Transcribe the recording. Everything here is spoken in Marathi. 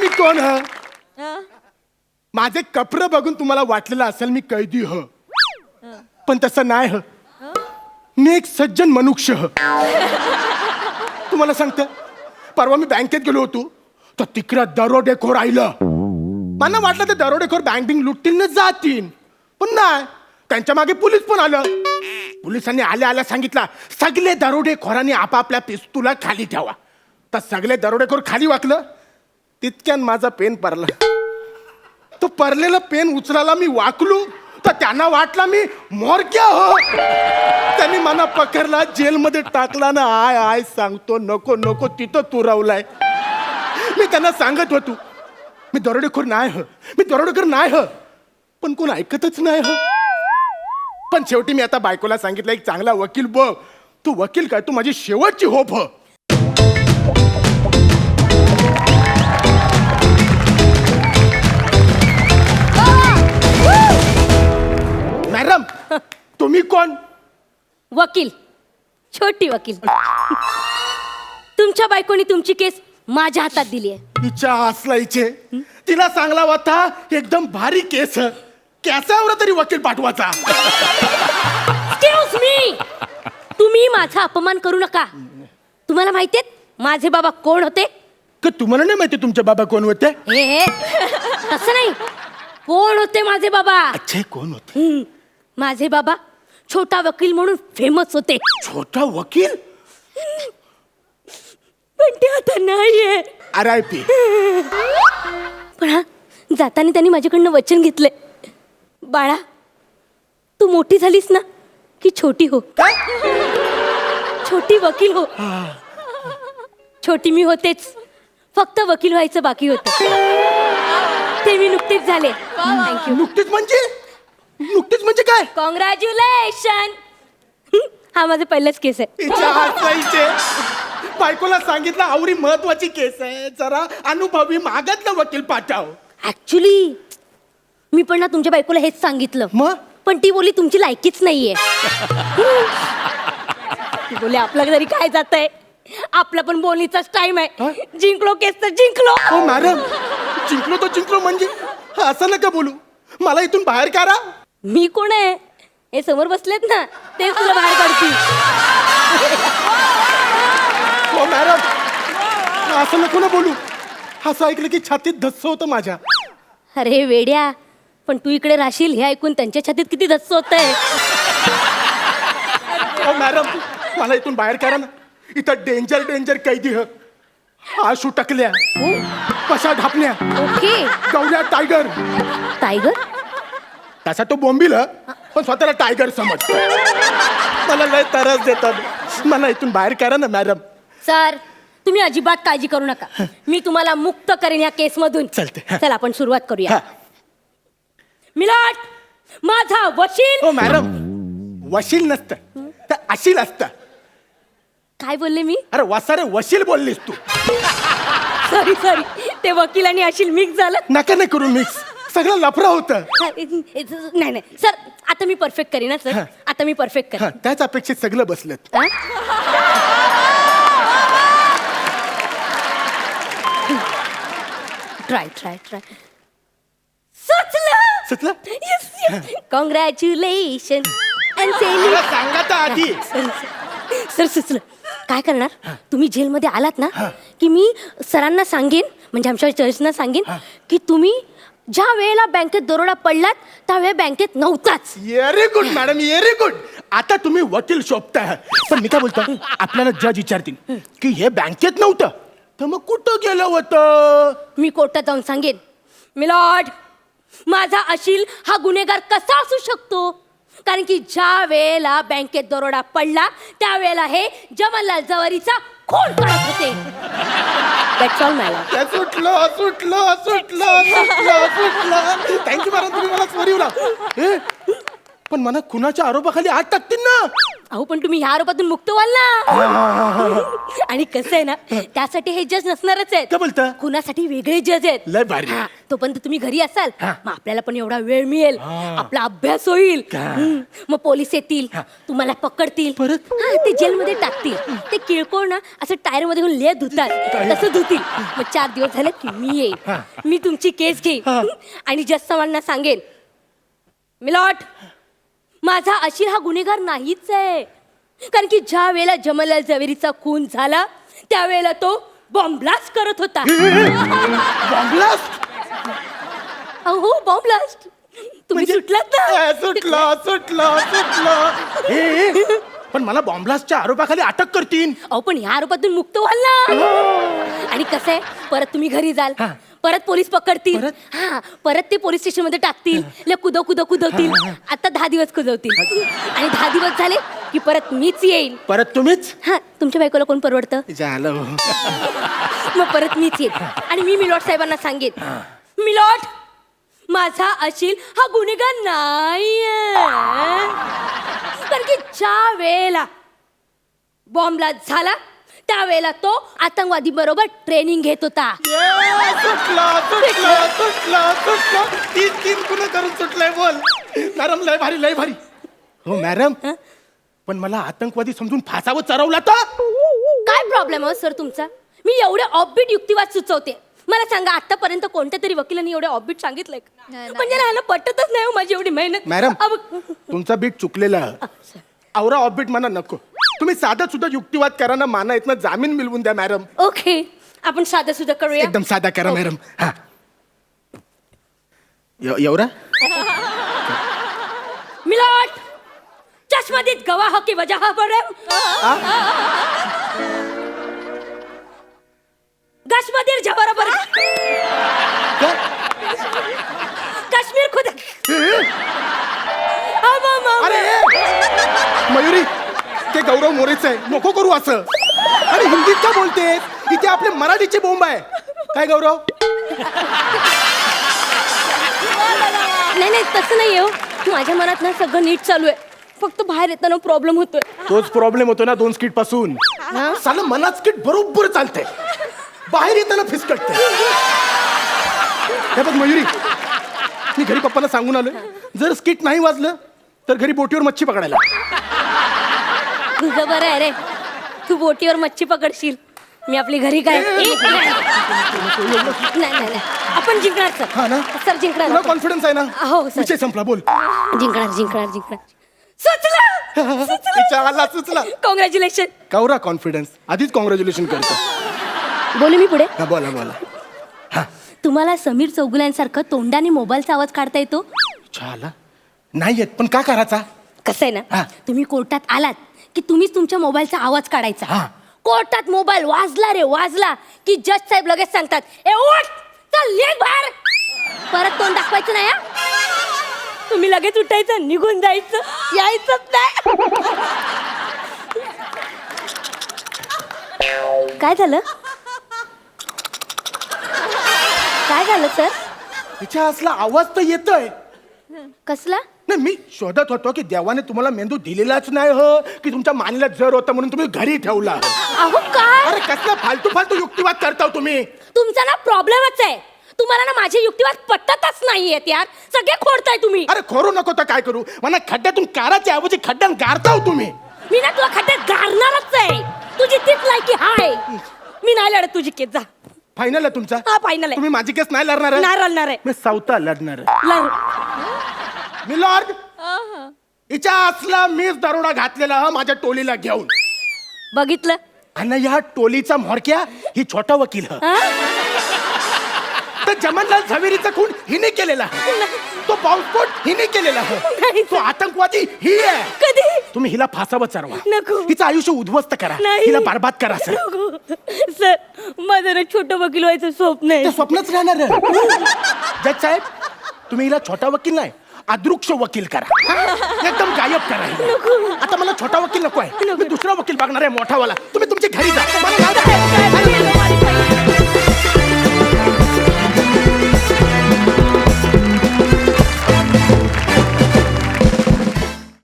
मी कोण ह हं? माझे कपडे बघून तुम्हाला वाटलेलं असेल मी कैदी ह पण तसं नाही ह मी एक सज्जन मनुष्य ह तुम्हाला सांगते परवा मी बँकेत गेलो होतो तर तिकडे दरोडेखोर राहिलं मला वाटलं ते दरोडेखोर बँक बिंक लुटतील ना जातील पण नाही त्यांच्या मागे पोलीस पण आलं पोलिसांनी आल्या आल्या सांगितलं सगळे दरोडेखोरांनी आपापल्या पिस्तुला खाली ठेवा तर सगळे दरोडेखोर खाली वाकलं तितक्यान माझा पेन पडला तो पडलेला पेन उचलायला मी वाकलो तर त्यांना वाटला मी मोरक्या हो त्यांनी मला पकडला जेलमध्ये टाकला ना आय आय सांगतो नको नको तिथं तुरवलाय मी त्यांना सांगत होतो मी दरोडेखोर नाही ह मी दरोडेखोर नाही ह पण कोण ऐकतच नाही ह पण शेवटी मी आता बायकोला सांगितलं एक चांगला वकील बघ तू वकील काय तू माझी शेवटची होप ह मॅडम तुम्ही कोण वकील छोटी वकील तुमच्या बायकोनी तुमची केस माझ्या हातात दिली आहे तिच्या हसलायचे तिला चांगला होता एकदम भारी केस कॅसावर तरी वकील पाठवायचा एक्सक्यूज मी तुम्ही माझा अपमान करू नका तुम्हाला माहितीये माझे बाबा कोण होते का तुम्हाला नाही माहिती तुमचे बाबा कोण होते हे तसं नाही कोण होते माझे बाबा अच्छे कोण होते माझे बाबा छोटा वकील म्हणून फेमस होते छोटा वकील पण ते आता नाहीये RIP पण हा जाताना त्यांनी माझ्याकडनं वचन घेतले बाळा तू मोठी झालीस ना की छोटी हो छोटी वकील हो छोटी मी होतेच फक्त वकील व्हायचं बाकी होतं ते मी नुकतेच झाले थँक्यू नुकतीच म्हणजे काय कॉंग्रॅच्युलेशन हा माझा पहिलाच केस आहे तिच्या हसायचे बायकोला सांगितलं आवडी महत्वाची केस आहे जरा अनुभवी मागातला वकील पाठव ऍक्च्युली मी पण ना तुमच्या बायकोला हेच सांगितलं मग पण ती बोली तुमची लायकीच नाहीये ती बोले आपलं तरी काय जात आहे आपला पण बोलीचाच टाइम आहे जिंकलो केस तर जिंकलो हो मॅडम जिंकलो म्हणजे असं नका बोलू मला इथून बाहेर काढा मी कोण आहे हे समोर बसलेत ना ते तुला बाहेर काढतील हो मॅडम असं नको ना बोलू असं ऐकलं की छातीत धस्स होतं माझ्या अरे वेड्या पण तू इकडे राहशील हे ऐकून त्यांच्या छातीत किती धस्स होत आहे हो मॅडम मला इथून बाहेर काढा ना इथं डेंजर कैदी ह आशू टकल्या पशा ढापण्या ओके गवल्या टायगर टायगर तसा तो बोंबील पण स्वतःला टायगर समजतो मला लय त्रास देतात मला इथून बाहेर काढा ना मॅडम सर तुम्ही अजिबात काळजी करू नका मी तुम्हाला मुक्त करेन या केस मधून चालते चला आपण सुरुवात करूया हा. मिलाट माझा वशील हो मॅडम वशील नसतं तर अशील असतं काय बोलले मी अरे वसारे वशील बोललीस तू सॉरी ते वकील आणि अशील मिक्स झालं नका नाही करू मिक्स सगळं लफडा होतं नाही सर आता मी परफेक्ट करीन ना सर हा. आता मी परफेक्ट हा, करेन त्याच अपेक्षित सगळं बसलेत ट्राय सुचलं येस कॉंग्रॅच्युलेशन मला सांगा तर आधी सर सुचलं काय करणार तुम्ही जेलमध्ये आलात ना की मी सरांना सांगेन म्हणजे आमच्या जजना सांगेन की तुम्ही ज्या वेळेला बँकेत दरोडा पडलात त्यावेळेला बँकेत नव्हताच very good madam very good आता तुम्ही वकील शोभताय पण मी काय बोलतो आपल्याला जज विचारतील की हे बँकेत नव्हतं तर मग कुठं गेलं होतं मी कोर्टात जाऊन सांगेन मिलॉर्ड माझा अशील हा गुन्हेगार कसा असू शकतो कारण की ज्या वेळेला बँकेत दरोडा पडला त्यावेळेला हे जवाहरलाल जवारीचा खून करत होते दॅट्स ऑल माय लॉर्ड सुटलं थँक्यू मॅडम तुम्ही मला स्मरीवला पण मला खुनाच्या आरोपाखाली आत टाकतील ना अहो पण तुम्ही ह्या आरोपातून मुक्त व्हाल ना. आणि कसं आहे ना, त्यासाठी हे जज नसणारच आहेत. काय बोलता? खुनासाठी वेगळे जज आहेत. लय भारी. हा, तोपर्यंत तुम्ही घरी असाल, हा. मग आपल्याला पण एवढा वेळ मिळेल, आपला अभ्यास होईल. मग पोलीस येतील, तुम्हाला पकडतील, परत? हा, ते जेलमध्ये टाकतील. ते किळकोळ ना असं टायर मध्ये घेऊन ले धुतात, तसं धुतील. मग 4 दिवस झाले की मी येईल, मी तुमची केस घेईन आणि जज साहेबांना सांगेन, मिलॉट, माझा अशील हा गुन्हेगार नाहीच आहे. कारण की ज्या वेळेला जमलाल जवेरीचा खून झाला त्यावेळेला तो बॉम्ब ब्लास्ट करत होता. बॉम्बलास्ट? हो, बॉम्ब ब्लास्ट. तुम्ही सुटलात ना. सुटला. पण मला बॉम्बलास्टच्या आरोपाखाली अटक करतील. अहो पण ह्या आरोपातून मुक्त व्हाल ना. आणि कसं आहे, परत तुम्ही घरी जाल, परत पोलीस पकडतील, हा, परत ते पोलीस स्टेशन मध्ये टाकतील, कुदवतील. आता 10 दिवस कुदवतील आणि 10 दिवस झाले की परत मीच येईल. परत तुम्हीच? हा, तुमच्या बायकोला कोण परवडतं? झालं. मग परत मीच येईल आणि मी मिलॉट साहेबांना सांगेन, मिलॉट, माझा अशील हा गुन्हेगार नाहीये. कारण की ज्या वेळेला बॉम्ब ब्लास्ट झाला त्यावेळेला तो आतंकवादी बरोबर ट्रेनिंग घेत होता. सुटला. 3 गुन्हे करून सुटलाय. बोल मॅडम, लय भारी. हो मॅडम, पण मला आतंकवादी समजून फासावं चरवला तर? काय प्रॉब्लेम आहे सर तुमचा? मी एवढे ऑफबीट युक्तिवाद सुचवते. मला सांगा, आतापर्यंत कोणत्या तरी वकिलांनी एवढे ऑफबीट सांगितलंय का? म्हणजे ना पटतच नाही हो माझी एवढी मेहनत. मॅडम, तुमचा बीट चुकलेला. आवरा ऑफबीट मला नको. तुम्ही साधा सुद्धा युक्तिवाद करा ना, माना इथनं जामीन मिळवून द्या मॅडम. ओके, आपण साधं सुद्धा करूया. एकदम साधा करा मॅडम. हा, एवढा? मिलॉट, चश्मदीद गवाह की वजह पर गश्मदीर जबरबर काश्मीर खुद. अरे मयुरी, ते गौरव मोरेचं आहे, नको करू असं. अरे हिंदीत का बोलते? इथे आपले मराठीची बोंब आहे. काय गौरव? नाही तसं नाही हो. माझ्या मनात ना सगळं नीट चालू आहे, फक्त बाहेर येताना प्रॉब्लेम होतोय. तोच प्रॉब्लेम होतो ना 2 स्किट पासून. साला मनात स्किट बरोबर चालते, बाहेर येताना फिसकटते. हे बघ मयुरी, मी घरी पप्पाला सांगून आलोय, जर स्किट नाही वाजलं तर घरी बोटीवर मच्छी पकडायला. तुझं बरं आहे रे, तू बोटीवर मच्छी पकडशील, मी आपली घरी काय. नाही, आपण जिंकणार सर. हा ना? सर जिंकणार. तुला कॉन्फिडन्स आहे ना? हो सर. विषय संपला. बोल. जिंकणार. सुचला. कॉंग्रॅच्युलेशन. कवरा कॉन्फिडन्स, आधीच कॉंग्रॅच्युलेशन करतो. बोलू मी पुढे? हा, बोला. तुम्हाला समीर चौगुल्यांसारखं तोंडाने मोबाईलचा आवाज काढता येतो? झाला नाही येत, पण का करायचा? कसं आहे हा. ना, तुम्ही कोर्टात आलात की तुम्हीच तुमच्या मोबाईलचा आवाज काढायचा. हा. कोर्टात मोबाईल वाजला की जज साहेब लगेच सांगतात, ए उठ, चल निघ बाहेर. परत तोंड दाखवायचं नाही हा. तुम्ही लगेच उठायचं, निघून जायचं, यायचंच नाही. काय झालं सर? तिच्या असला आवाज तर येतोय. कसला? नाही, मी शोधत होतो की देवाने तुम्हाला मेंदू दिलेलाच नाही हो, की तुमच्या मानेला जर होता म्हणून तुम्ही घरी ठेवला. अहो काय? अरे कसला फालतू युक्तिवाद करता तुम्ही. तुमचा ना प्रॉब्लेमच आहे. तुम्हाला ना माझे युक्तिवाद पटतच नाहीयेत यार. सगळे खोडताय तुम्ही. अरे खोरू नको तर काय करू? मला खड्ड्यातून काराच्या ऐवजी खड्ड्यात गारताव तुम्ही. मी ना तुला खड्ड्यात गारणारच आहे. तुझी तीच लायकी हाय. मी नाही लढत तुझी केस. जा. फायनल आहे तुमचा? हा फायनल आहे. तुम्ही माझी केस नाही लढणार? नाही लढणार आहे. मी सावता लढणार. मी लॉर्ड, हिच्या असला मीच दरोडा घातलेला माझ्या टोलीला घेऊन. बघितलं? आणि या टोलीचा म्होरक्या ही छोटा वकील तर जमनलाल झवेरीचा खून हिने केलेला, तो बॉम्बस्फोट हिने केलेला, तो आतंकवादी ही आहे. कधी? तुम्ही हिला फासावं चरवा. नको. हिचं आयुष्य उद्ध्वस्त करा, नाही. हिला बरबाद करा. सर, सर, माझं ना छोटं वकील व्हायचं स्वप्न आहे. ते स्वप्नच राहणार. जज साहेब, तुम्ही हिला छोटा वकील नाही, अदृक्ष वकील करा. एकदम गायब करा हिला. आता मला छोटा वकील नको आहे, मी दुसरा वकील बघणार आहे, मोठावाला. तुम्ही तुमच्या घरी जा. मला